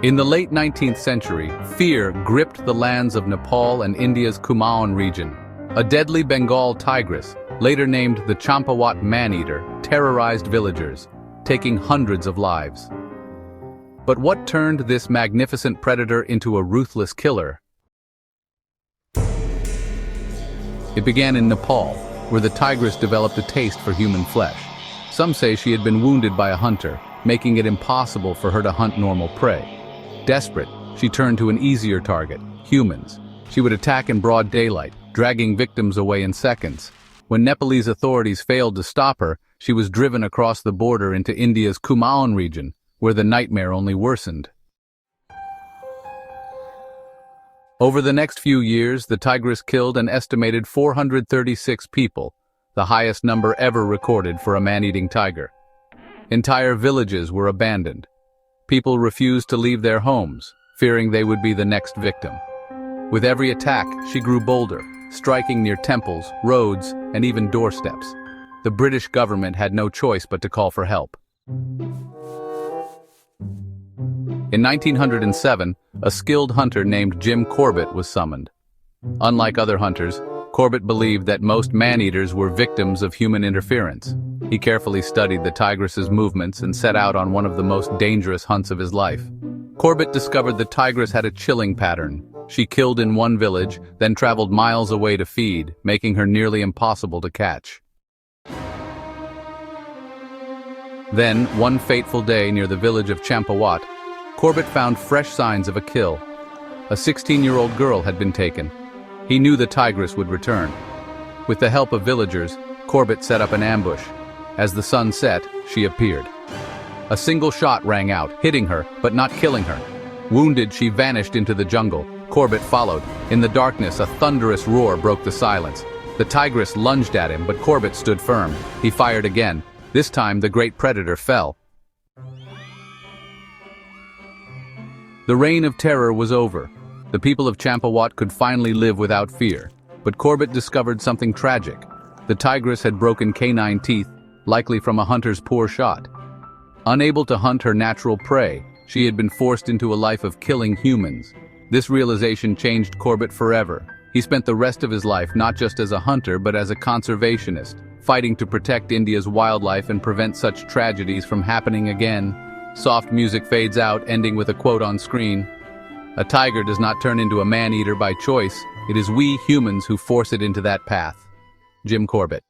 In the late 19th century, fear gripped the lands of Nepal and India's Kumaon region. A deadly Bengal tigress, later named the Champawat man-eater, terrorized villagers, taking hundreds of lives. But what turned this magnificent predator into a ruthless killer? It began in Nepal, where the tigress developed a taste for human flesh. Some say she had been wounded by a hunter, making it impossible for her to hunt normal prey. Desperate, she turned to an easier target, humans. She would attack in broad daylight, dragging victims away in seconds. When Nepalese authorities failed to stop her, she was driven across the border into India's Kumaon region, where the nightmare only worsened. Over the next few years, the tigress killed an estimated 436 people, the highest number ever recorded for a man-eating tiger. Entire villages were abandoned. People refused to leave their homes, fearing they would be the next victim. With every attack, she grew bolder, striking near temples, roads, and even doorsteps. The British government had no choice but to call for help. In 1907, a skilled hunter named Jim Corbett was summoned. Unlike other hunters, Corbett believed that most man-eaters were victims of human interference. He carefully studied the tigress's movements and set out on one of the most dangerous hunts of his life. Corbett discovered the tigress had a chilling pattern. She killed in one village, then traveled miles away to feed, making her nearly impossible to catch. Then, one fateful day near the village of Champawat, Corbett found fresh signs of a kill. A 16-year-old girl had been taken. He knew the tigress would return. With the help of villagers, Corbett set up an ambush. As the sun set, she appeared. A single shot rang out, hitting her, but not killing her. Wounded, she vanished into the jungle. Corbett followed. In the darkness, a thunderous roar broke the silence. The tigress lunged at him, but Corbett stood firm. He fired again. This time, the great predator fell. The reign of terror was over. The people of Champawat could finally live without fear. But Corbett discovered something tragic. The tigress had broken canine teeth, likely from a hunter's poor shot. Unable to hunt her natural prey, she had been forced into a life of killing humans. This realization changed Corbett forever. He spent the rest of his life not just as a hunter but as a conservationist, fighting to protect India's wildlife and prevent such tragedies from happening again. Soft music fades out, ending with a quote on screen. A tiger does not turn into a man-eater by choice. It is we humans who force it into that path. Jim Corbett.